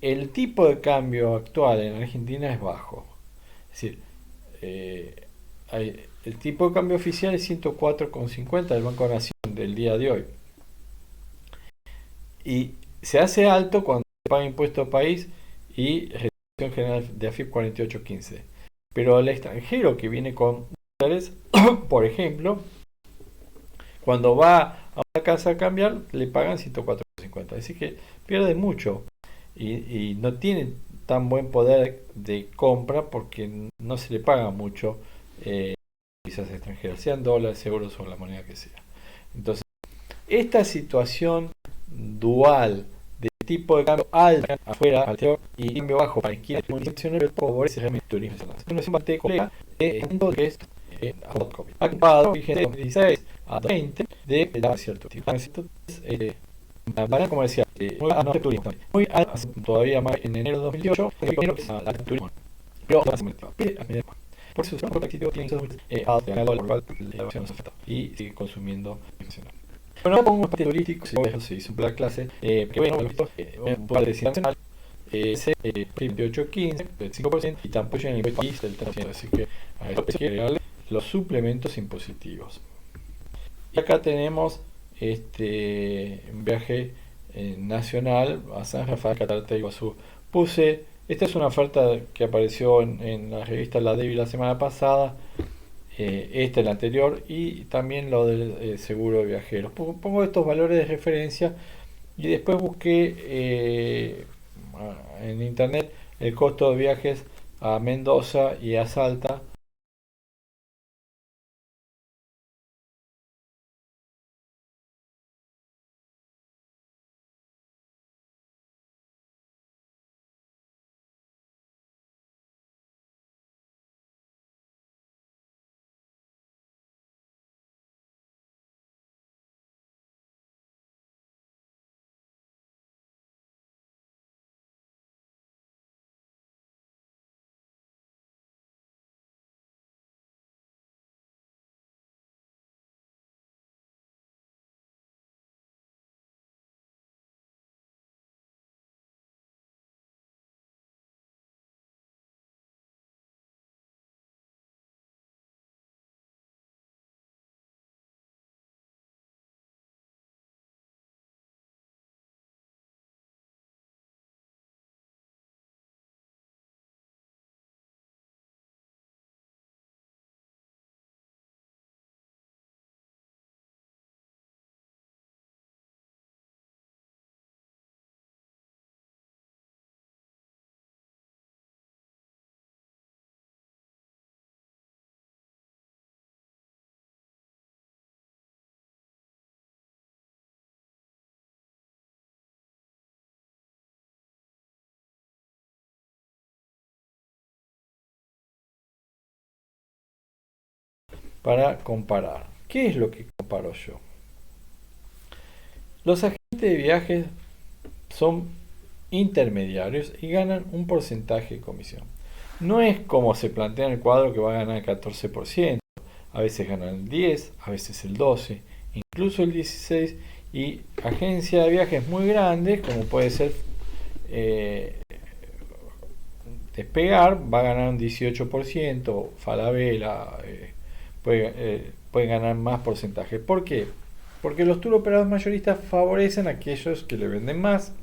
el tipo de cambio actual en Argentina es bajo. Es decir, el tipo de cambio oficial es 104,50 del Banco Nación del día de hoy. Y se hace alto cuando se paga impuesto a país y reducción general de AFIP 4815. Pero al extranjero que viene con dólares, por ejemplo, cuando va a una casa a cambiar, le pagan 104,50. Así que pierde mucho y no tiene tan buen poder de compra porque no se le paga mucho divisas extranjeras, sean dólares, euros o la moneda que sea. Entonces, esta situación dual de tipo de cambio alto afuera, al exterior, y cambio bajo para izquierda y nacional favorece realmente el turismo internacional. Es una situación bastante compleja de punto que es COVID. Ha ocupado vigente de 2016 a 2020 de la cierto tipo. Van a comercial muy a no turismo, muy alto, todavía más en enero de 2018, la turismo. Pero por eso el activo tiene alto ganado por cual la evaluación nos afecta y sigue consumiendo nacional. Bueno, ahora pongo un paquete turístico, se hizo un plan clase, que bueno, un par de nacional, 28.15, del 5%, y tampoco en el impuesto país del 3%, así que a esto hay que agregarle los suplementos impositivos. Y acá tenemos un viaje nacional a San Rafael, Catarata y Iguazú. Esta es una oferta que apareció en la revista La Débil la semana pasada, el anterior, y también lo del seguro de viajeros. Pongo estos valores de referencia y después busqué en internet el costo de viajes a Mendoza y a Salta. Para comparar. ¿Qué es lo que comparo yo? Los agentes de viajes son intermediarios y ganan un porcentaje de comisión. No es como se plantea en el cuadro que va a ganar el 14%, a veces ganan el 10%, a veces el 12%, incluso el 16%, y agencias de viajes muy grandes, como puede ser Despegar, va a ganar un 18%, Falabella puede ganar más porcentaje. ¿Por qué? Porque los tour operadores mayoristas favorecen a aquellos que le venden más.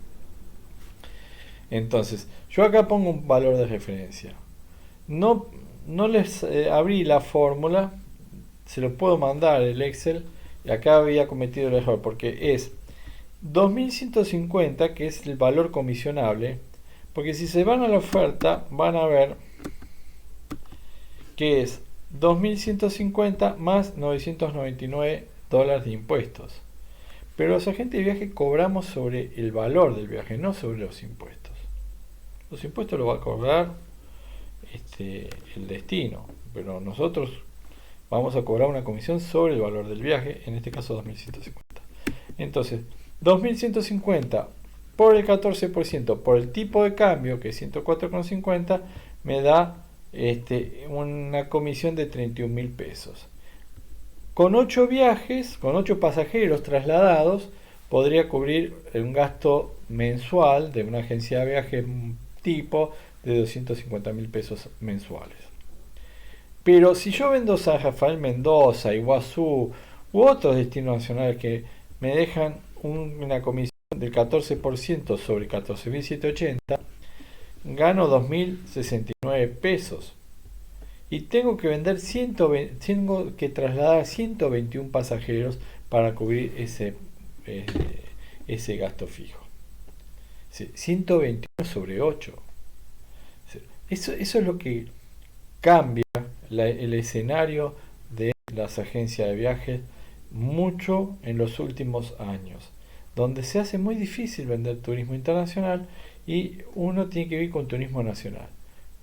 Entonces, yo acá pongo un valor de referencia. No les abrí la fórmula, se lo puedo mandar el Excel, y acá había cometido el error, porque es 2150, que es el valor comisionable, porque si se van a la oferta, van a ver que es 2150 más $999 de impuestos. Pero los agentes de viaje cobramos sobre el valor del viaje, no sobre los impuestos. Los impuestos los va a cobrar el destino, pero nosotros vamos a cobrar una comisión sobre el valor del viaje, en este caso 2.150. Entonces, 2.150 por el 14%, por el tipo de cambio, que es 104,50, me da una comisión de 31.000 pesos. Con 8 viajes, con 8 pasajeros trasladados, podría cubrir un gasto mensual de una agencia de viajes tipo de 250.000 pesos mensuales. Pero si yo vendo San Rafael, Mendoza, Iguazú u otros destinos nacionales que me dejan una comisión del 14% sobre 14.780, gano 2.069 pesos. Y tengo que vender 120, tengo que trasladar 121 pasajeros para cubrir ese gasto fijo. 121 sobre 8. Eso es lo que cambia el escenario de las agencias de viajes mucho en los últimos años, donde se hace muy difícil vender turismo internacional y uno tiene que vivir con turismo nacional.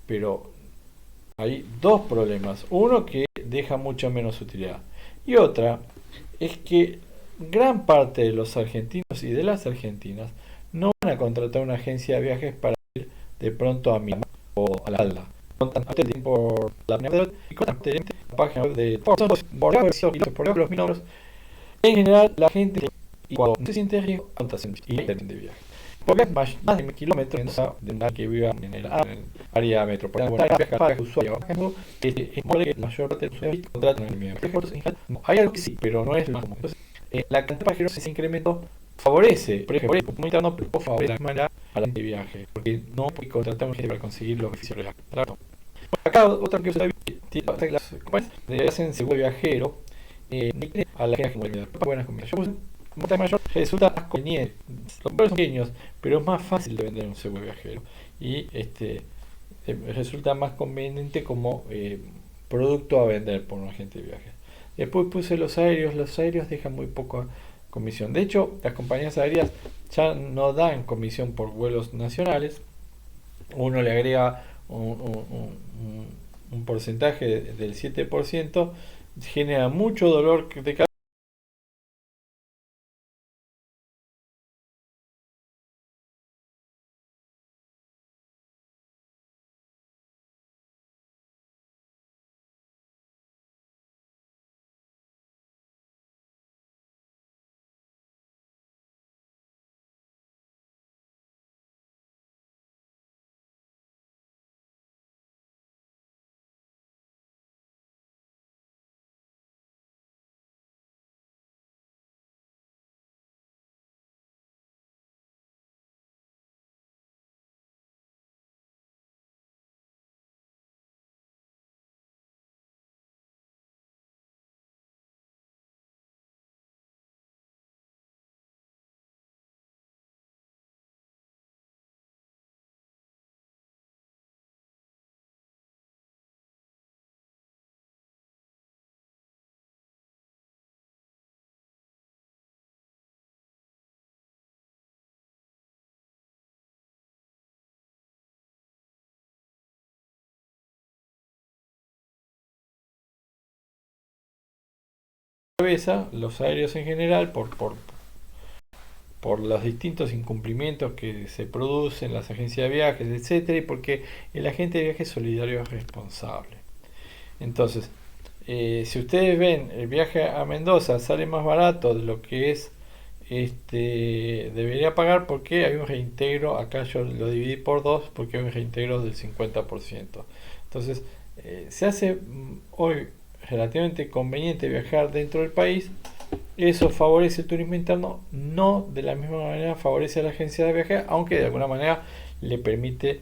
Pero hay dos problemas. Uno, que deja mucha menos utilidad. Y otra es que gran parte de los argentinos y de las argentinas no van a contratar una agencia de viajes para ir de pronto a Miami o a la Alda. Contraten por la página web de por los números. En general, la gente, cuando no se siente riesgo, y de viaje. Porque es más de 1.000 kilómetros de una que viva en el área metropolitana. Para usuario, es probable que la mayor parte de los usuarios contraten el mismo. Hay algo que sí, pero no es lo común. Entonces, la cantidad de pasajeros, ese incremento favorece, por ejemplo, muy interno, pero favorece de manera a la gente de viaje, porque no puede contratar gente para conseguir los beneficios de la claro. Acá otra que usa las compañías hacen seguro viajero a la gente que muere buenas comidas. Yo puse montaña mayor, resulta más conveniente. Los pueblos son pequeños, pero es más fácil de vender un seguro viajero y resulta más conveniente como producto a vender por un agente de viajes. Después puse los aéreos dejan muy poca comisión. De hecho, las compañías aéreas ya no dan comisión por vuelos nacionales. Uno le agrega un porcentaje del 7%, genera mucho dolor de cabeza. Los aéreos en general, por los distintos incumplimientos que se producen, las agencias de viajes, etcétera, y porque el agente de viajes solidario es responsable. Entonces, si ustedes ven el viaje a Mendoza sale más barato de lo que es debería pagar, porque hay un reintegro. Acá yo lo dividí por 2 porque hay un reintegro del 50%. Entonces, se hace hoy relativamente conveniente viajar dentro del país. Eso favorece el turismo interno, no de la misma manera favorece a la agencia de viajes, aunque de alguna manera le permite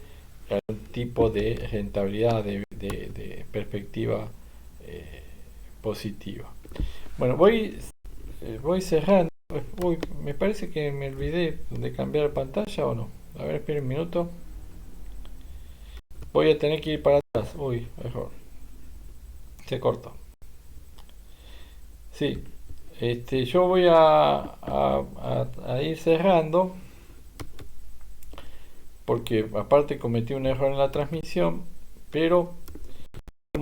algún tipo de rentabilidad, de perspectiva positiva. Bueno, voy cerrando. Uy, me parece que me olvidé de cambiar pantalla, o no. A ver, esperen un minuto. Voy a tener que ir para atrás. Uy, mejor. Se cortó. Sí. Yo voy a ir cerrando, porque aparte cometí un error en la transmisión, pero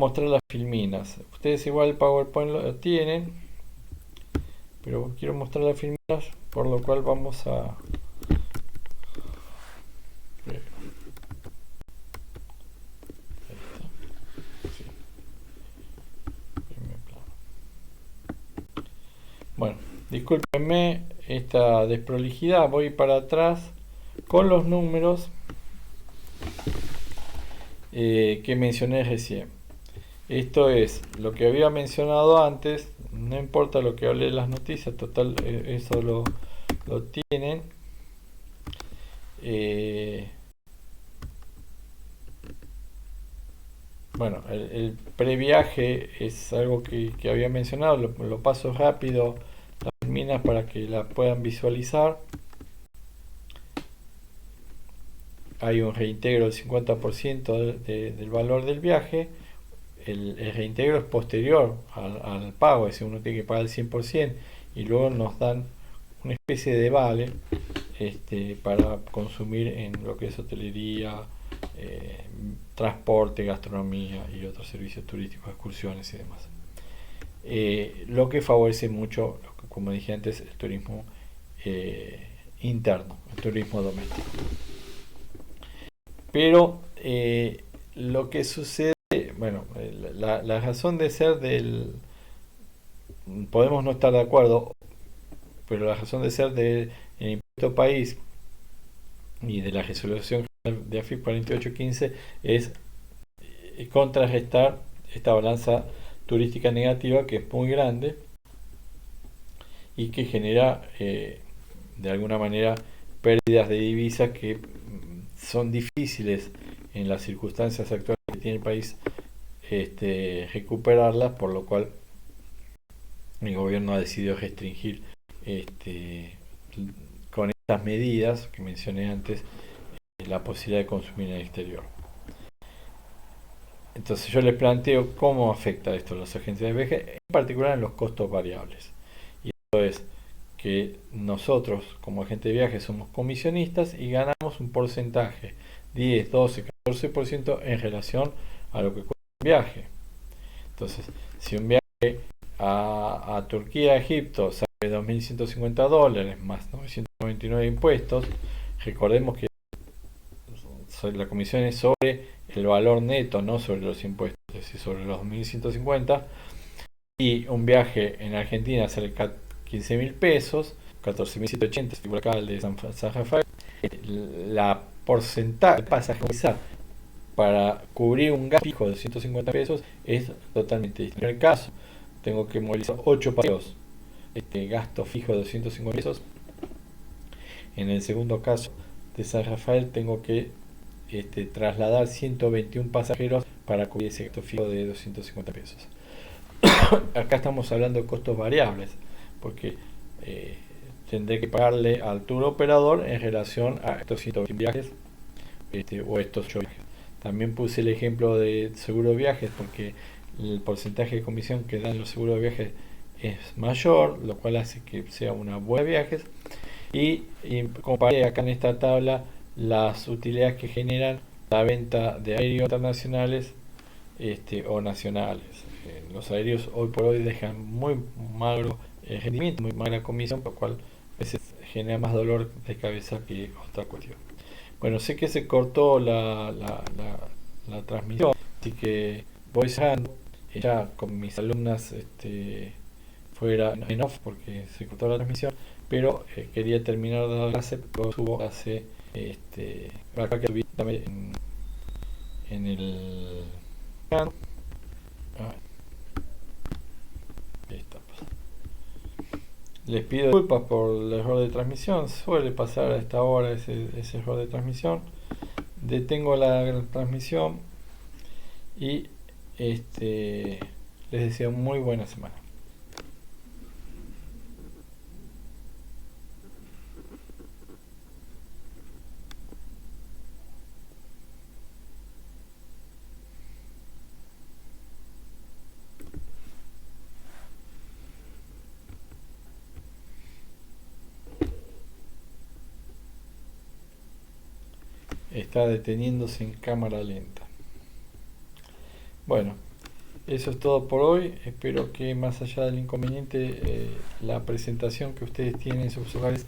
mostrar las filminas. Ustedes igual el PowerPoint lo tienen, pero quiero mostrar las filminas, por lo cual vamos a... Sí, primer plano. Bueno, discúlpenme esta desprolijidad, voy para atrás con los números que mencioné recién. Esto es lo que había mencionado antes, no importa lo que hablé en las noticias, total, eso lo tienen. Bueno, el previaje es algo que había mencionado, lo paso rápido las minas para que la puedan visualizar. Hay un reintegro del 50% del valor del viaje. El reintegro es posterior al pago, es decir, uno tiene que pagar el 100% y luego nos dan una especie de vale para consumir en lo que es hotelería, transporte, gastronomía y otros servicios turísticos, excursiones y demás. Lo que favorece mucho, como dije antes, el turismo interno, el turismo doméstico. Pero lo que sucede, bueno, la razón de ser podemos no estar de acuerdo, pero la razón de ser del impuesto país y de la resolución de AFIP 4815 es contrarrestar esta balanza turística negativa que es muy grande y que genera de alguna manera pérdidas de divisas que son difíciles en las circunstancias actuales que tiene el país recuperarlas, por lo cual el gobierno ha decidido restringir con estas medidas que mencioné antes la posibilidad de consumir en el exterior. Entonces yo les planteo cómo afecta esto a las agencias de viaje, en particular en los costos variables. Y esto es que nosotros como agente de viaje somos comisionistas y ganamos un porcentaje, 10, 12, 14% en relación a lo que cuesta un viaje. Entonces, si un viaje a Turquía, Egipto, sale $2.150 más 999 impuestos, recordemos que la comisión es sobre el valor neto, no sobre los impuestos, es decir, sobre los 2.150, y un viaje en Argentina sale 15.000 pesos, 14.180 figura acá el de San Rafael. La porcentaje de pasajerizar para cubrir un gasto fijo de 150 pesos es totalmente distinto. En el caso, tengo que movilizar 8 pasajeros, gasto fijo de 250 pesos. En el segundo caso de San Rafael, tengo que trasladar 121 pasajeros para cubrir ese gasto fijo de 250 pesos. Acá estamos hablando de costos variables, porque tendré que pagarle al tour operador en relación a estos 120 viajes o estos 8 viajes. También puse el ejemplo de seguro de viajes, porque el porcentaje de comisión que dan los seguros de viajes es mayor, lo cual hace que sea una buena viajes. Y comparé acá en esta tabla las utilidades que generan la venta de aéreos internacionales o nacionales. Los aéreos hoy por hoy dejan muy magro rendimiento, muy mala comisión, lo cual a veces genera más dolor de cabeza que otra cuestión. Bueno, sé que se cortó la transmisión, así que voy cerrando. Ya con mis alumnas fuera en off porque se cortó la transmisión, pero quería terminar de dar clase, porque subo clase acá que subí también en el canal. Ahí está. Les pido disculpas por el error de transmisión, suele pasar a esta hora ese error de transmisión. Detengo la transmisión y les deseo muy buena semana. Está deteniéndose en cámara lenta. Bueno, Eso es todo por hoy. Espero que más allá del inconveniente, la presentación que ustedes tienen en sus hogares